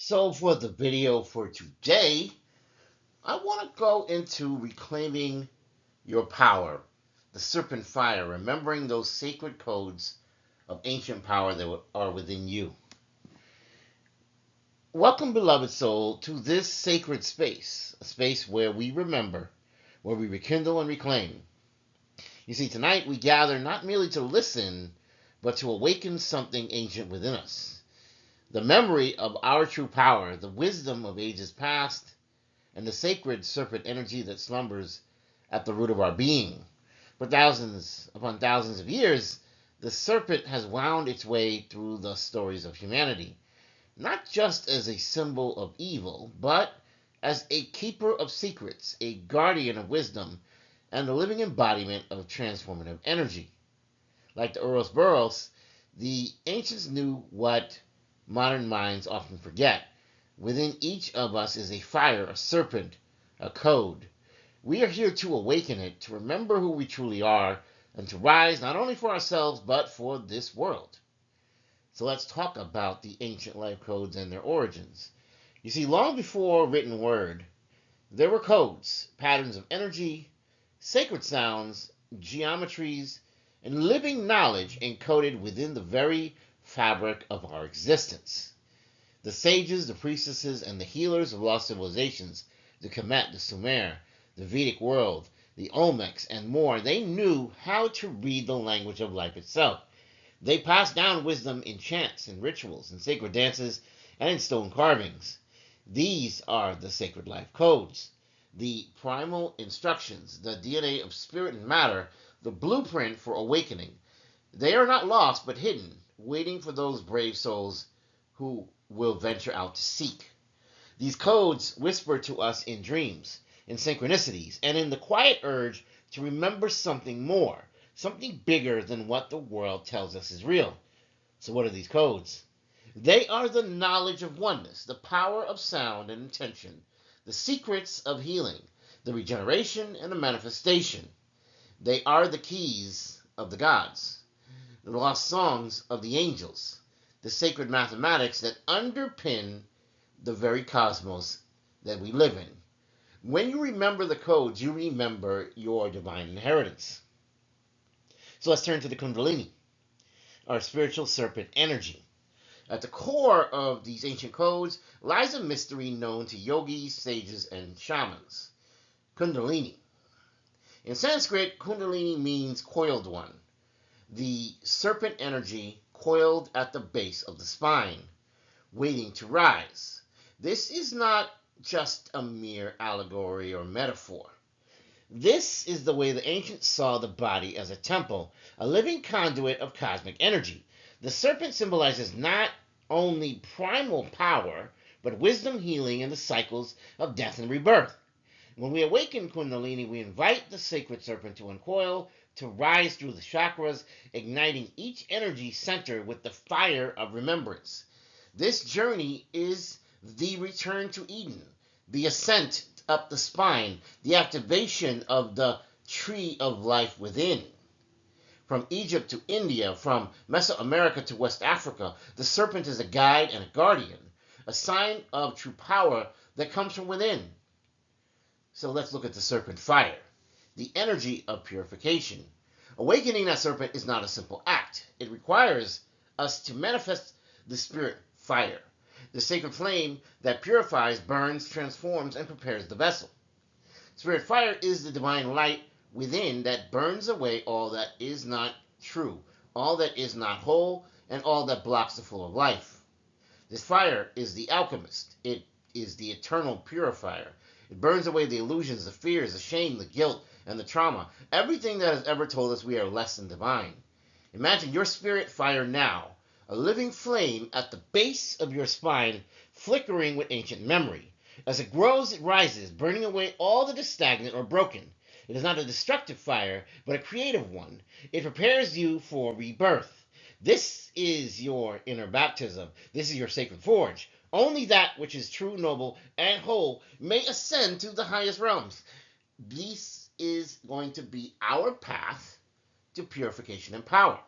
So for the video for today, I want to go into reclaiming your power, the serpent fire, remembering those sacred codes of ancient power that are within you. Welcome, beloved soul, to this sacred space, a space where we remember, where we rekindle and reclaim. You see, tonight we gather not merely to listen, but to awaken something ancient within us. The memory of our true power, the wisdom of ages past, and the sacred serpent energy that slumbers at the root of our being. For thousands upon thousands of years, the serpent has wound its way through the stories of humanity, not just as a symbol of evil, but as a keeper of secrets, a guardian of wisdom, and the living embodiment of transformative energy. Like the Ouroboros, the ancients knew what modern minds often forget. Within each of us is a fire, a serpent, a code. We are here to awaken it, to remember who we truly are, and to rise not only for ourselves, but for this world. So let's talk about the ancient life codes and their origins. You see, long before written word, there were codes, patterns of energy, sacred sounds, geometries, and living knowledge encoded within the very fabric of our existence. The sages, the priestesses, and the healers of lost civilizations, the Kemet, the Sumer, the Vedic world, the Olmecs, and more, they knew how to read the language of life itself. They passed down wisdom in chants, in rituals, in sacred dances, and in stone carvings. These are the sacred life codes, the primal instructions, the DNA of spirit and matter, the blueprint for awakening. They are not lost, but hidden, waiting for those brave souls who will venture out to seek. These codes whisper to us in dreams, in synchronicities, and in the quiet urge to remember something more, something bigger than what the world tells us is real. So, what are these codes? They are the knowledge of oneness, the power of sound and intention, the secrets of healing, the regeneration and the manifestation. They are the keys of the gods, the lost songs of the angels, the sacred mathematics that underpin the very cosmos that we live in. When you remember the codes, you remember your divine inheritance. So let's turn to the Kundalini, our spiritual serpent energy. At the core of these ancient codes lies a mystery known to yogis, sages, and shamans. Kundalini. In Sanskrit, Kundalini means coiled one, the serpent energy coiled at the base of the spine, waiting to rise. This is not just a mere allegory or metaphor. This is the way the ancients saw the body as a temple, a living conduit of cosmic energy. The serpent symbolizes not only primal power, but wisdom, healing, and the cycles of death and rebirth. When we awaken Kundalini, we invite the sacred serpent to uncoil, to rise through the chakras, igniting each energy center with the fire of remembrance. This journey is the return to Eden, the ascent up the spine, the activation of the tree of life within. From Egypt to India, from Mesoamerica to West Africa, the serpent is a guide and a guardian, a sign of true power that comes from within. So let's look at the serpent fire, the energy of purification. Awakening that serpent is not a simple act. It requires us to manifest the spirit fire, the sacred flame that purifies, burns, transforms, and prepares the vessel. Spirit fire is the divine light within that burns away all that is not true, all that is not whole, and all that blocks the flow of life. This fire is the alchemist. It is the eternal purifier. It burns away the illusions, the fears, the shame, the guilt, and the trauma. Everything that has ever told us we are less than divine. Imagine your spirit fire now, a living flame at the base of your spine, flickering with ancient memory. As it grows, it rises, burning away all that is stagnant or broken. It is not a destructive fire, but a creative one. It prepares you for rebirth. This is your inner baptism. This is your sacred forge. Only that which is true, noble, and whole may ascend to the highest realms. This is going to be our path to purification and power.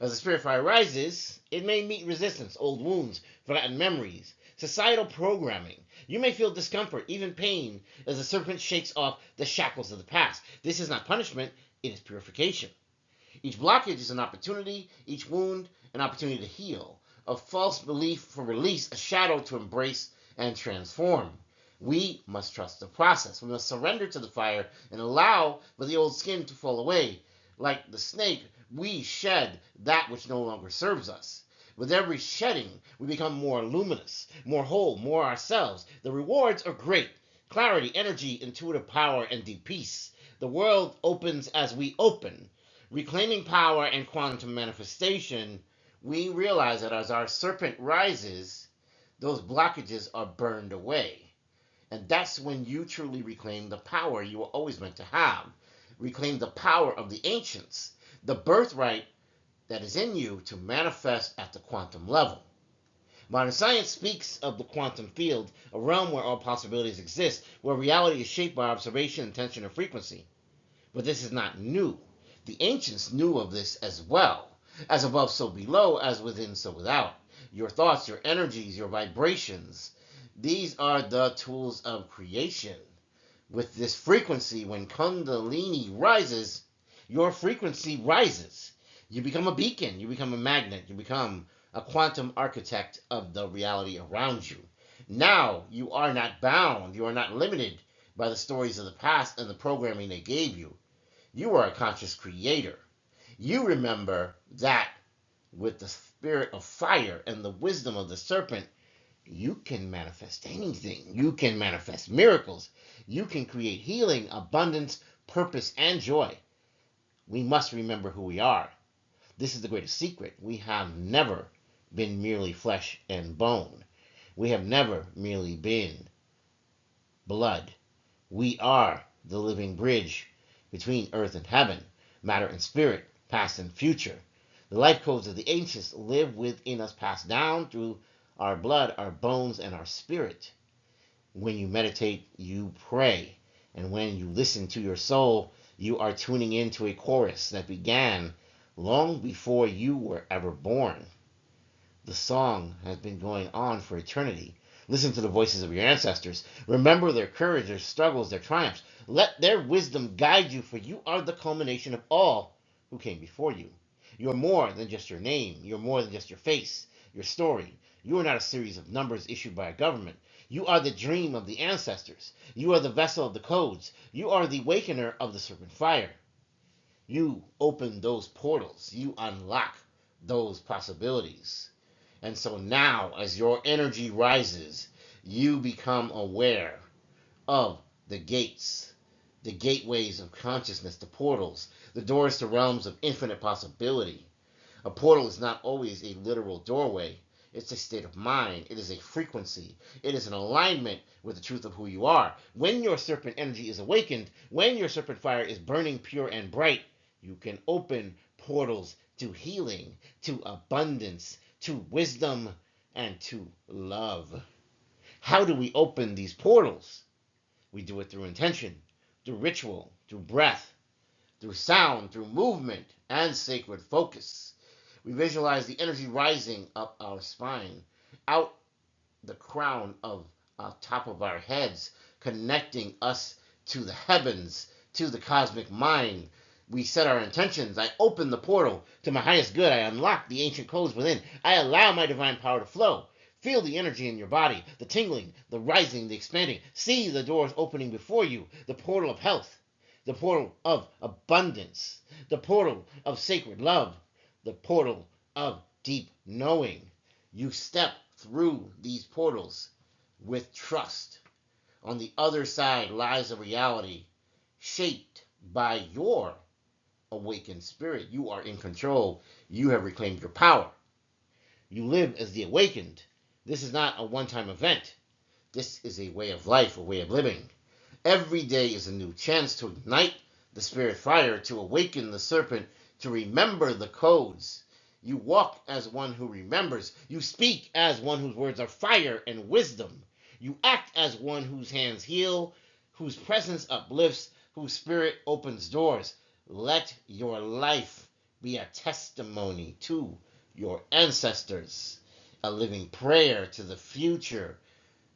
As the spirit fire rises, it may meet resistance, old wounds, forgotten memories, societal programming. You may feel discomfort, even pain, as the serpent shakes off the shackles of the past. This is not punishment, it is purification. Each blockage is an opportunity, each wound an opportunity to heal, a false belief for release, a shadow to embrace and transform. We must trust the process. We must surrender to the fire and allow for the old skin to fall away. Like the snake, we shed that which no longer serves us. With every shedding, we become more luminous, more whole, more ourselves. The rewards are great: clarity, energy, intuitive power, and deep peace. The world opens as we open. Reclaiming power and quantum manifestation, we realize that as our serpent rises, those blockages are burned away. And that's when you truly reclaim the power you were always meant to have. Reclaim the power of the ancients, the birthright that is in you to manifest at the quantum level. Modern science speaks of the quantum field, a realm where all possibilities exist, where reality is shaped by observation, intention, and frequency. But this is not new. The ancients knew of this as well. As above, so below, as within, so without. Your thoughts, your energies, your vibrations, these are the tools of creation. With this frequency, when Kundalini rises, your frequency rises. You become a beacon, you become a magnet, you become a quantum architect of the reality around you. Now you are not bound, you are not limited by the stories of the past and the programming they gave you. You are a conscious creator. You remember that with the spirit of fire and the wisdom of the serpent, you can manifest anything. You can manifest miracles. You can create healing, abundance, purpose, and joy. We must remember who we are. This is the greatest secret. We have never been merely flesh and bone. We have never merely been blood. We are the living bridge between earth and heaven, matter and spirit, past and future. The life codes of the ancients live within us, passed down through our blood, our bones, and our spirit. When you meditate, you pray. And when you listen to your soul, you are tuning into a chorus that began long before you were ever born. The song has been going on for eternity. Listen to the voices of your ancestors. Remember their courage, their struggles, their triumphs. Let their wisdom guide you, for you are the culmination of all who came before you. You're more than just your name. You're more than just your face, your story. You are not a series of numbers issued by a government. You are the dream of the ancestors. You are the vessel of the codes. You are the awakener of the serpent fire. You open those portals. You unlock those possibilities. And so now, as your energy rises, you become aware of the gates, the gateways of consciousness, the portals, the doors to realms of infinite possibility. A portal is not always a literal doorway. It's a state of mind. It is a frequency. It is an alignment with the truth of who you are. When your serpent energy is awakened, when your serpent fire is burning pure and bright, you can open portals to healing, to abundance, to wisdom, and to love. How do we open these portals? We do it through intention, through ritual, through breath, through sound, through movement, and sacred focus. We visualize the energy rising up our spine, out the crown of top of our heads, connecting us to the heavens, to the cosmic mind. We set our intentions. I open the portal to my highest good. I unlock the ancient codes within. I allow my divine power to flow. Feel the energy in your body, the tingling, the rising, the expanding. See the doors opening before you, the portal of health, the portal of abundance, the portal of sacred love, the portal of deep knowing. You step through these portals with trust. On the other side lies a reality shaped by your awakened spirit. You are in control. You have reclaimed your power. You live as the awakened. This is not a one-time event. This is a way of life, a way of living. Every day is a new chance to ignite the spirit fire, to awaken the serpent, to remember the codes. You walk as one who remembers. You speak as one whose words are fire and wisdom. You act as one whose hands heal, whose presence uplifts, whose spirit opens doors. Let your life be a testimony to your ancestors, a living prayer to the future.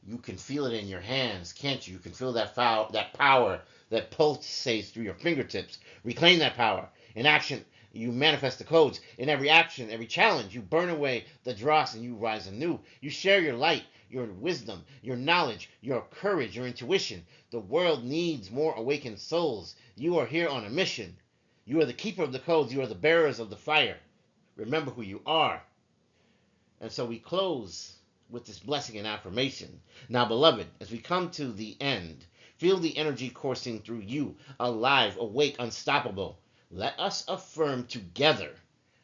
You can feel it in your hands, can't you? You can feel that power that pulsates through your fingertips. Reclaim that power. In action, you manifest the codes. In every action, every challenge, you burn away the dross and you rise anew. You share your light, your wisdom, your knowledge, your courage, your intuition. The world needs more awakened souls. You are here on a mission. You are the keeper of the codes. You are the bearers of the fire. Remember who you are. And so we close with this blessing and affirmation. Now, beloved, as we come to the end, feel the energy coursing through you, alive, awake, unstoppable. Let us affirm together,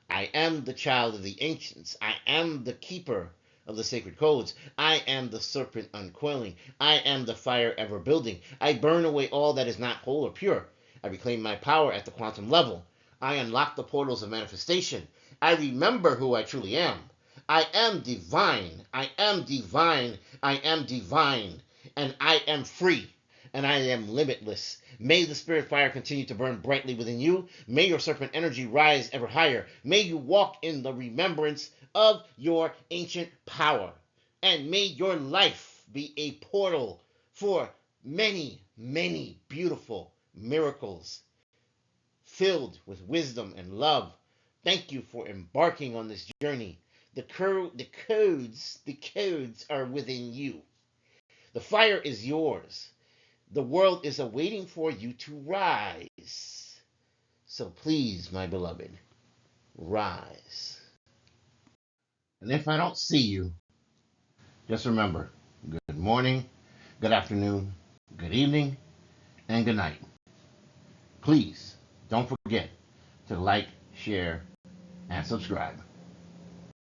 I am the child of the ancients. I am the keeper of the sacred codes. I am the serpent uncoiling. I am the fire ever building. I burn away all that is not whole or pure. I reclaim my power at the quantum level. I unlock the portals of manifestation. I remember who I truly am. I am divine. I am divine. I am divine. And I am free. And I am limitless. May the spirit fire continue to burn brightly within you. May your serpent energy rise ever higher. May you walk in the remembrance of your ancient power. And may your life be a portal for many, many beautiful miracles filled with wisdom and love. Thank you for embarking on this journey. The codes are within you. The fire is yours. The world is awaiting for you to rise. So please, my beloved, rise. And if I don't see you, just remember, good morning, good afternoon, good evening, and good night. Please don't forget to like, share, and subscribe.